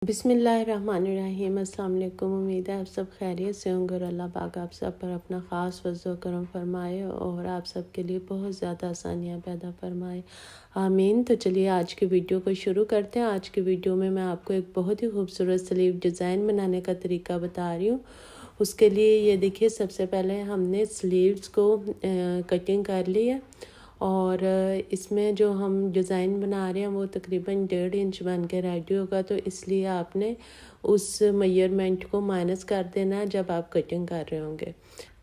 बिस्मिल्लाहिर्रहमानिर्रहीम। अस्सलाम वालेकुम। उम्मीद है आप सब खैरियत से होंगे और अल्लाह पाक आप सब पर अपना ख़ास फज़्ल करम फरमाए और आप सब के लिए बहुत ज़्यादा आसानियाँ पैदा फरमाए, आमीन। तो चलिए आज की वीडियो को शुरू करते हैं। आज की वीडियो में मैं आपको एक बहुत ही खूबसूरत स्लीव डिज़ाइन बनाने का तरीका बता रही हूँ। उसके लिए ये देखिए, सबसे पहले हमने स्लीव्स को कटिंग कर ली है और इसमें जो हम डिज़ाइन बना रहे हैं वो तकरीबन 1.5 इंच बन के रेडी होगा, तो इसलिए आपने उस मेजरमेंट को माइनस कर देना है जब आप कटिंग कर रहे होंगे।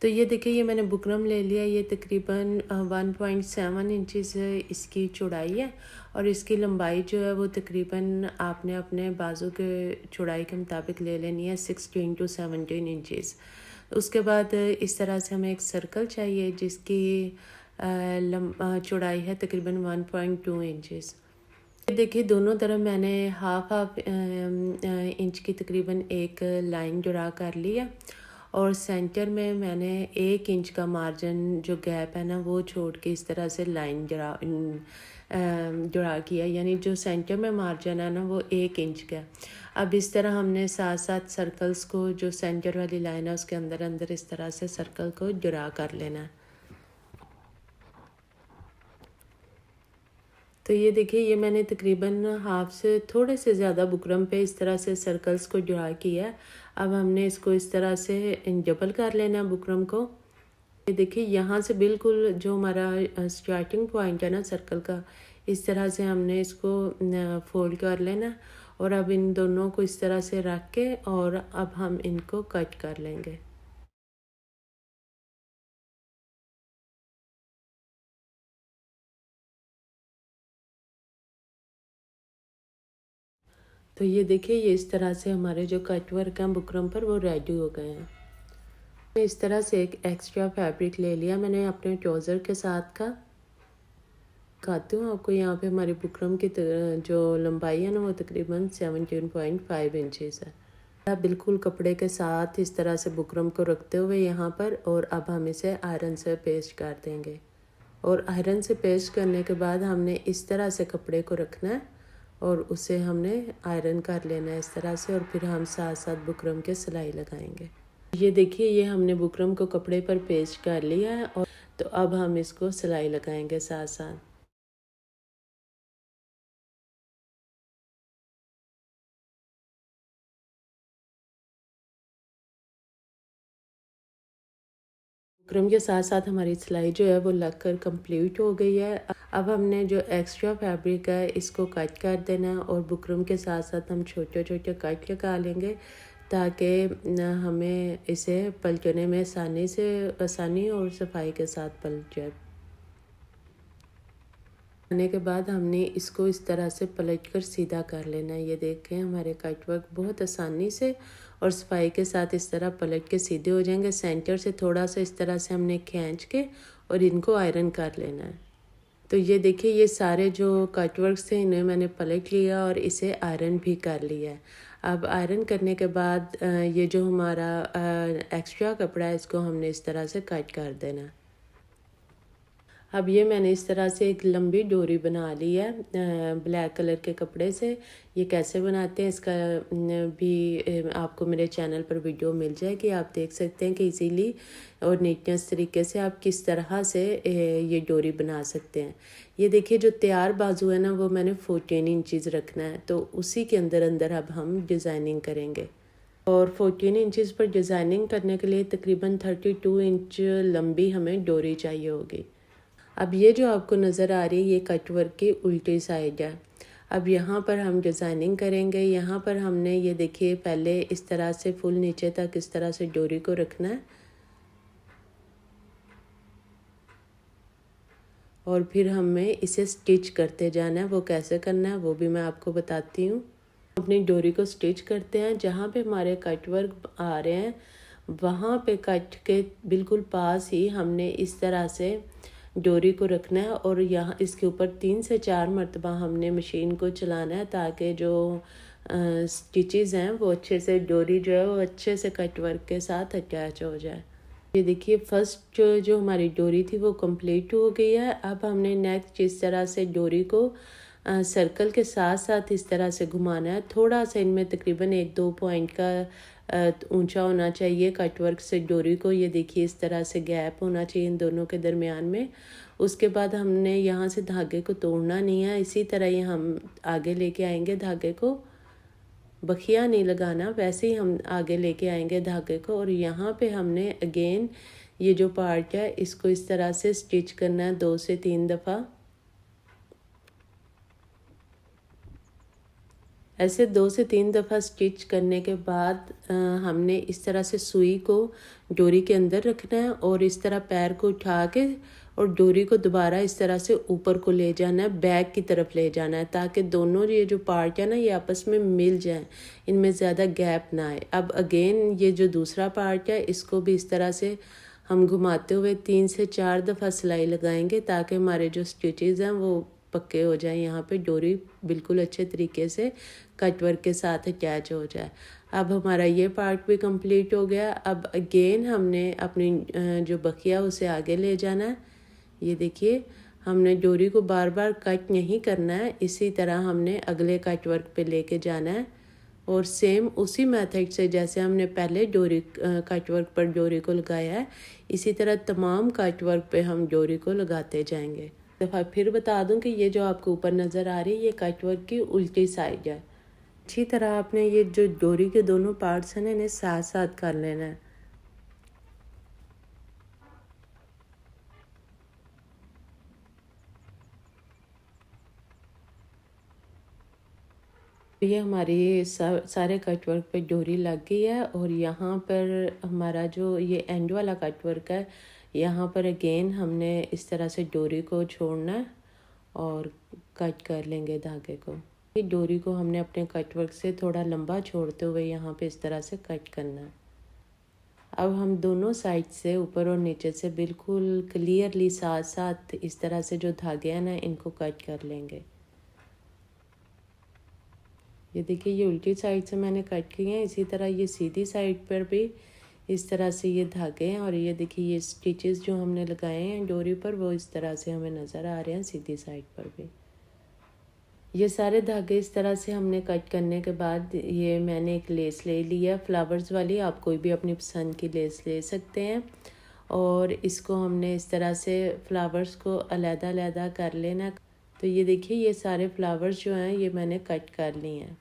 तो ये देखिए, ये मैंने बुकरम ले लिया। ये तकरीबन 1.7 इंचज़ इसकी चौड़ाई है और इसकी लंबाई जो है वो तकरीबन आपने अपने बाजू के चौड़ाई के मुताबिक ले लेनी है, 16 to 17 इंचज़। उसके बाद इस तरह से हमें एक सर्कल चाहिए जिसकी चौड़ाई है तकरीबन 1.2 इंचज़। देखिए, दोनों तरफ मैंने हाफ इंच की तकरीबन एक लाइन ड्रा कर लिया और सेंटर में मैंने 1 इंच का मार्जिन जो गैप है ना वो छोड़ के इस तरह से लाइन ड्रा किया, यानी जो सेंटर में मार्जिन है ना वो 1 इंच का। अब इस तरह हमने साथ साथ सर्कल्स को, जो सेंटर वाली लाइन है उसके अंदर अंदर इस तरह से सर्कल को ड्रा कर लेना है। तो ये देखिए, ये मैंने तकरीबन हाफ से थोड़े से ज़्यादा बुकरम पे इस तरह से सर्कल्स को ड्रा किया है। अब हमने इसको इस तरह से डबल कर लेना है बुकरम को। ये देखिए, यहाँ से बिल्कुल जो हमारा स्टार्टिंग पॉइंट है ना सर्कल का, इस तरह से हमने इसको फोल्ड कर लेना और अब इन दोनों को इस तरह से रख के और अब हम इनको कट कर लेंगे। तो ये देखिए, ये इस तरह से हमारे जो कट वर्क हैं बुकरम पर वो रेडी हो गए हैं। इस तरह से एक एक्स्ट्रा फैब्रिक ले लिया मैंने अपने ट्राउज़र के साथ का। दिखाती हूँ आपको, यहाँ पे हमारी बुकरम की जो लंबाई है ना वो तकरीबन 17.5 इंचज़ है। अब बिल्कुल कपड़े के साथ इस तरह से बुकरम को रखते हुए यहाँ पर, और अब हम इसे आयरन से पेस्ट कर देंगे। और आयरन से पेस्ट करने के बाद हमने इस तरह से कपड़े को रखना है और उसे हमने आयरन कर लेना है इस तरह से, और फिर हम साथ साथ बुकरम के सिलाई लगाएंगे। ये देखिए, ये हमने बुकरम को कपड़े पर पेस्ट कर लिया है और तो अब हम इसको सिलाई लगाएंगे साथ साथ। बुकरम के साथ साथ हमारी सिलाई जो है वो लगकर कंप्लीट हो गई है। अब हमने जो एक्स्ट्रा फैब्रिक है इसको कट कर देना है और बुकरम के साथ साथ हम छोटे छोटे कट लगा लेंगे ताकि हमें इसे पलटने में आसानी और सफाई के साथ पलट जाए। करने के बाद हमने इसको इस तरह से पलट कर सीधा कर लेना है। ये देखें, हमारे कट वर्क बहुत आसानी से और सफाई के साथ इस तरह पलट के सीधे हो जाएंगे। सेंटर से थोड़ा सा इस तरह से हमने खींच के और इनको आयरन कर लेना है। तो ये देखिए, ये सारे जो कट वर्क्स थे इन्हें मैंने पलट लिया और इसे आयरन भी कर लिया है। अब आयरन करने के बाद ये जो हमारा एक्स्ट्रा कपड़ा है इसको हमने इस तरह से कट कर देना है। अब ये मैंने इस तरह से एक लंबी डोरी बना ली है ब्लैक कलर के कपड़े से। ये कैसे बनाते हैं इसका भी आपको मेरे चैनल पर वीडियो मिल जाएगी, आप देख सकते हैं कि इजीली और नीटनेस तरीके से आप किस तरह से ये डोरी बना सकते हैं। ये देखिए, जो तैयार बाजू है ना वो मैंने 14 इंचज़ रखना है, तो उसी के अंदर अंदर अब हम डिज़ाइनिंग करेंगे। और 14 इंचज़ पर डिज़ाइनिंग करने के लिए तकरीबन 32 इंच लंबी हमें डोरी चाहिए होगी। अब ये जो आपको नज़र आ रही है ये कट वर्क की उल्टी साइड है। अब यहाँ पर हम डिज़ाइनिंग करेंगे। यहाँ पर हमने ये देखिए पहले इस तरह से फुल नीचे तक इस तरह से डोरी को रखना है और फिर हमें इसे स्टिच करते जाना है। वो कैसे करना है वो भी मैं आपको बताती हूँ। अपनी डोरी को स्टिच करते हैं, जहाँ पे हमारे कट वर्क आ रहे हैं वहाँ पे कट के बिल्कुल पास ही हमने इस तरह से डोरी को रखना है और यहाँ इसके ऊपर 3 से 4 मरतबा हमने मशीन को चलाना है ताकि जो स्टिचेस हैं वो अच्छे से, डोरी जो है वो अच्छे से कट वर्क के साथ अटैच हो जाए। ये देखिए, फर्स्ट जो हमारी डोरी थी वो कंप्लीट हो गई है। अब हमने नेक्स्ट इस तरह से डोरी को सर्कल के साथ साथ इस तरह से घुमाना है। थोड़ा सा इनमें तकरीबन 1-2 पॉइंट का ऊंचा होना चाहिए कटवर्क से डोरी को। ये देखिए इस तरह से गैप होना चाहिए इन दोनों के दरमियान में। उसके बाद हमने यहाँ से धागे को तोड़ना नहीं है, इसी तरह ही हम आगे लेके आएंगे धागे को। बखिया नहीं लगाना, वैसे ही हम आगे लेके आएंगे धागे को। और यहाँ पे हमने अगेन ये जो पार्ट है इसको इस तरह से स्टिच करना है 2 से 3 दफ़ा। ऐसे 2 से 3 दफ़ा स्टिच करने के बाद हमने इस तरह से सुई को डोरी के अंदर रखना है और इस तरह पैर को उठा के और डोरी को दोबारा इस तरह से ऊपर को ले जाना है, बैक की तरफ ले जाना है, ताकि दोनों ये जो पार्ट है ना ये आपस में मिल जाएं, इनमें ज़्यादा गैप ना आए। अब अगेन ये जो दूसरा पार्ट है इसको भी इस तरह से हम घुमाते हुए 3 से 4 दफ़ा सिलाई लगाएंगे, ताकि हमारे जो स्टिचेज़ हैं वो पक्के हो जाए। यहाँ पे डोरी बिल्कुल अच्छे तरीके से कटवर्क के साथ अटैच हो जाए। अब हमारा ये पार्ट भी कंप्लीट हो गया। अब अगेन हमने अपनी जो बखिया उसे आगे ले जाना है। ये देखिए हमने डोरी को बार बार कट नहीं करना है, इसी तरह हमने अगले कटवर्क पे लेके जाना है। और सेम उसी मेथड से जैसे हमने पहले डोरी कटवर्क पर डोरी को लगाया है, इसी तरह तमाम कटवर्क पे हम डोरी को लगाते जाएंगे। दफ़ा फिर बता दूं कि ये जो आपको ऊपर नज़र आ रही है ये कटवर्क की उल्टी साइड है। अच्छी तरह आपने ये जो डोरी के दोनों पार्ट्स हैं इन्हें साथ साथ कर लेना है। ये हमारी सारे कटवर्क पे डोरी लग गई है और यहाँ पर हमारा जो ये एंड वाला कटवर्क है, यहाँ पर अगेन हमने इस तरह से डोरी को छोड़ना है और कट कर लेंगे धागे को। ये डोरी को हमने अपने कटवर्क से थोड़ा लंबा छोड़ते हुए यहाँ पे इस तरह से कट करना है। अब हम दोनों साइड से ऊपर और नीचे से बिल्कुल क्लियरली साथ साथ इस तरह से जो धागे हैं ना इनको कट कर लेंगे। ये देखिए ये उल्टी साइड से मैंने कट किए हैं, इसी तरह ये सीधी साइड पर भी इस तरह से ये धागे हैं। और ये देखिए ये स्टिचेस जो हमने लगाए हैं डोरी पर वो इस तरह से हमें नज़र आ रहे हैं सीधी साइड पर भी। ये सारे धागे इस तरह से हमने कट करने के बाद ये मैंने एक लेस ले लिया फ्लावर्स वाली, आप कोई भी अपनी पसंद की लेस ले सकते हैं। और इसको हमने इस तरह से फ्लावर्स को अलग-अलग कर लेना। तो ये देखिए ये सारे फ्लावर्स जो हैं ये मैंने कट कर लिए हैं।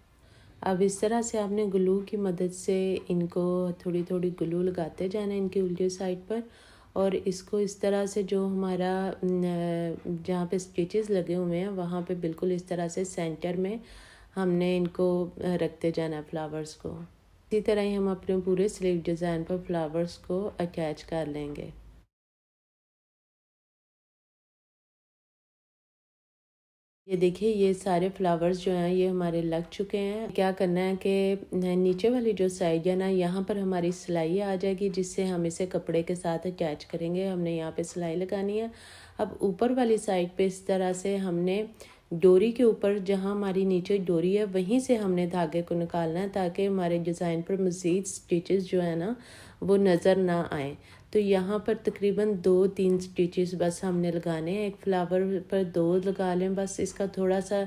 अब इस तरह से आपने ग्लू की मदद से इनको थोड़ी थोड़ी ग्लू लगाते जाना है इनकी उल्टी साइड पर। और इसको इस तरह से जो हमारा जहाँ पे स्टिचेस लगे हुए हैं वहाँ पे बिल्कुल इस तरह से सेंटर में हमने इनको रखते जाना है फ्लावर्स को। इसी तरह ही हम अपने पूरे स्लीव डिज़ाइन पर फ्लावर्स को अटैच कर लेंगे। ये देखिए ये सारे फ्लावर्स जो हैं ये हमारे लग चुके हैं। क्या करना है कि नीचे वाली जो साइड है ना यहाँ पर हमारी सिलाई आ जाएगी, जिससे हम इसे कपड़े के साथ अटैच करेंगे। हमने यहाँ पे सिलाई लगानी है। अब ऊपर वाली साइड पे इस तरह से हमने डोरी के ऊपर जहाँ हमारी नीचे डोरी है वहीं से हमने धागे को निकालना है, ताकि हमारे डिज़ाइन पर मज़ीद स्टिचेस जो है ना वो नज़र ना आए। तो यहाँ पर तकरीबन 2-3 स्टिचेस बस हमने लगाने हैं। एक फ्लावर पर 2 लगा लें बस। इसका थोड़ा सा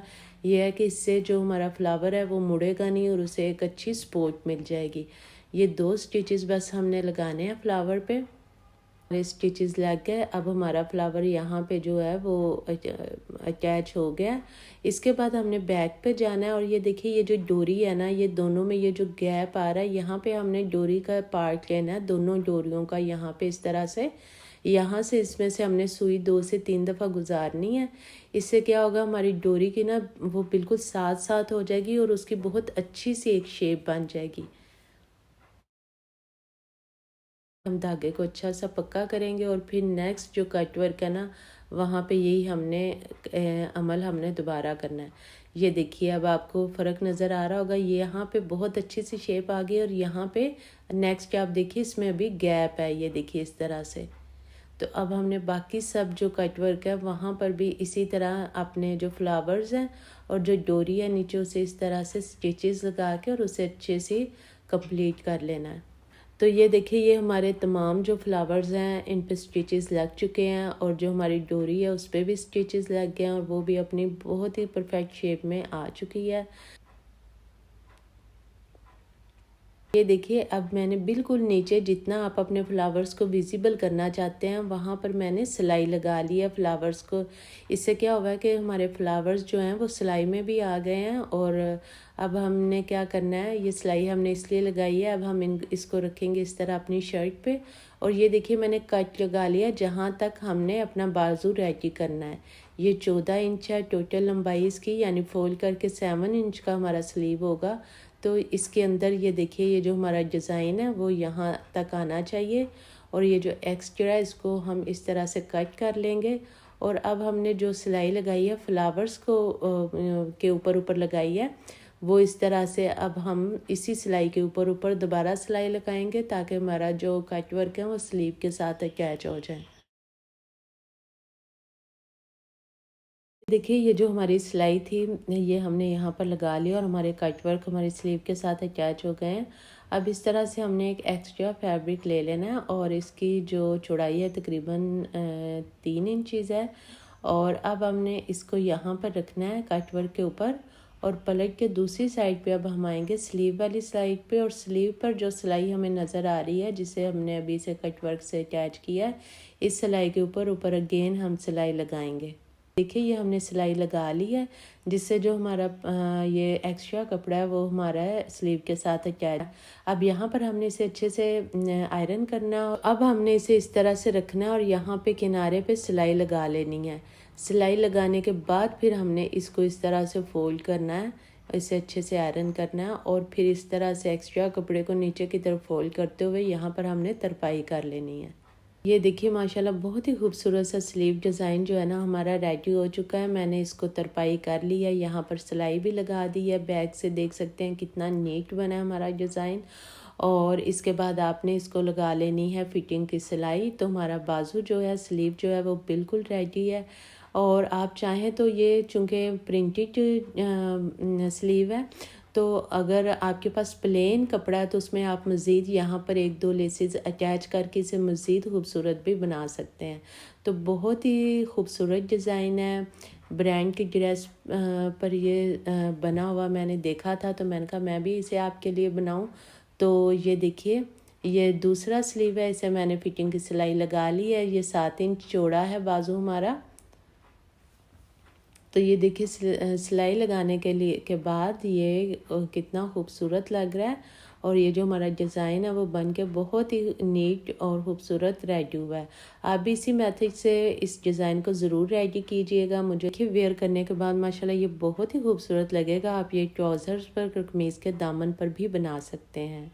ये है कि इससे जो हमारा फ्लावर है वो मुड़ेगा नहीं और उसे एक अच्छी सपोर्ट मिल जाएगी। ये 2 स्टिचेस बस हमने लगाने हैं फ्लावर पे। स्टिचेस लग गए। अब हमारा फ्लावर यहाँ पे जो है वो अटैच हो गया। इसके बाद हमने बैक पे जाना है और ये देखिए ये जो डोरी है ना ये दोनों में ये जो गैप आ रहा है यहाँ पे हमने डोरी का पार्ट लेना है, दोनों डोरियों का। यहाँ पे इस तरह से यहाँ से इसमें से हमने सुई 2 से 3 दफ़ा गुजारनी है। इससे क्या होगा हमारी डोरी की ना वो बिल्कुल साथ साथ हो जाएगी और उसकी बहुत अच्छी सी एक शेप बन जाएगी। हम धागे को अच्छा सा पक्का करेंगे और फिर नेक्स्ट जो कट वर्क है ना वहाँ पे यही अमल हमने दोबारा करना है। ये देखिए अब आपको फ़र्क नज़र आ रहा होगा, ये यहाँ पे बहुत अच्छी सी शेप आ गई और यहाँ पे नेक्स्ट आप देखिए इसमें अभी गैप है, ये देखिए इस तरह से। तो अब हमने बाकी सब जो कट वर्क है वहाँ पर भी इसी तरह अपने जो फ्लावर्स हैं और जो डोरी है नीचे उसे इस तरह से स्टिचेस लगा के और उसे अच्छे से कंप्लीट कर लेना है। तो ये देखिए ये हमारे तमाम जो फ्लावर्स हैं इन पे स्टिचेस लग चुके हैं और जो हमारी डोरी है उस पर भी स्टिचेस लग गए हैं और वो भी अपनी बहुत ही परफेक्ट शेप में आ चुकी है। ये देखिए अब मैंने बिल्कुल नीचे जितना आप अपने फ्लावर्स को विजिबल करना चाहते हैं वहाँ पर मैंने सिलाई लगा ली है फ्लावर्स को। इससे क्या हुआ है कि हमारे फ्लावर्स जो हैं वो सिलाई में भी आ गए हैं। और अब हमने क्या करना है, ये सिलाई हमने इसलिए लगाई है, अब हम इसको रखेंगे इस तरह अपनी शर्ट पे। और ये देखिए मैंने कट लगा लिया जहाँ तक हमने अपना बाजू रेडी करना है। ये 14 इंच है टोटल लंबाई इसकी, यानी फोल्ड करके 7 इंच का हमारा स्लीव होगा। तो इसके अंदर ये देखिए ये जो हमारा डिज़ाइन है वो यहाँ तक आना चाहिए। और ये जो एक्स्ट्रा है इसको हम इस तरह से कट कर लेंगे। और अब हमने जो सिलाई लगाई है फ्लावर्स को के ऊपर लगाई है, वो इस तरह से अब हम इसी सिलाई के ऊपर दोबारा सिलाई लगाएंगे ताकि हमारा जो कट वर्क है वो स्लीव के साथ अटैच हो जाए। देखिए ये जो हमारी सिलाई थी ये हमने यहाँ पर लगा लिया और हमारे कट वर्क हमारे स्लीव के साथ अटैच हो गए हैं। अब इस तरह से हमने एक एक्स्ट्रा फैब्रिक ले लेना है और इसकी जो चौड़ाई है तकरीबन 3 इंचज़ है। और अब हमने इसको यहाँ पर रखना है कट वर्क के ऊपर और पलट के दूसरी साइड पे अब हम आएंगे स्लीव वाली साइड पे। और स्लीव पर जो सिलाई हमें नज़र आ रही है जिसे हमने अभी से कट वर्क से अटैच किया है, इस सिलाई के ऊपर अगेन हम सिलाई लगाएंगे। देखिए ये हमने सिलाई लगा ली है जिससे जो हमारा ये एक्स्ट्रा कपड़ा है वो हमारा स्लीव के साथ अटैच। अब यहाँ पर हमने इसे अच्छे से आयरन करना है। अब हमने इसे इस तरह से रखना है और यहाँ पे किनारे पे सिलाई लगा लेनी है। सिलाई लगाने के बाद फिर हमने इसको इस तरह से फोल्ड करना है, इसे अच्छे से आयरन करना है और फिर इस तरह से एक्स्ट्रा कपड़े को नीचे की तरफ फोल्ड करते हुए यहाँ पर हमने तरपाई कर लेनी है। ये देखिए माशाल्लाह बहुत ही खूबसूरत सा स्लीव डिज़ाइन जो है ना हमारा रेडी हो चुका है। मैंने इसको तरपाई कर ली है, यहाँ पर सिलाई भी लगा दी है। बैक से देख सकते हैं कितना नीट बना है हमारा डिज़ाइन। और इसके बाद आपने इसको लगा लेनी है फिटिंग की सिलाई। तो हमारा बाजू जो है स्लीव जो है वो बिल्कुल रेडी है। और आप चाहें तो ये चूँकि प्रिंटेड स्लीव है तो अगर आपके पास प्लेन कपड़ा है तो उसमें आप मज़ीद यहाँ पर 1-2 लेसेस अटैच करके इसे मज़ीद खूबसूरत भी बना सकते हैं। तो बहुत ही खूबसूरत डिज़ाइन है। ब्रांड की ड्रेस पर ये बना हुआ मैंने देखा था तो मैंने कहा मैं भी इसे आपके लिए बनाऊं। तो ये देखिए ये दूसरा स्लीव है, इसे मैंने फिटिंग की सिलाई लगा ली है। ये 7 इंच चौड़ा है बाजू हमारा। तो ये देखिए सिलाई लगाने के बाद ये कितना खूबसूरत लग रहा है। और ये जो हमारा डिज़ाइन है वो बन के बहुत ही नीट और ख़ूबसूरत रेडी हुआ है। आप भी इसी मेथड से इस डिज़ाइन को ज़रूर रेडी कीजिएगा। मुझे देखिए वेयर करने के बाद माशाल्लाह ये बहुत ही खूबसूरत लगेगा। आप ये ट्राउज़र्स पर कमीज़ के दामन पर भी बना सकते हैं।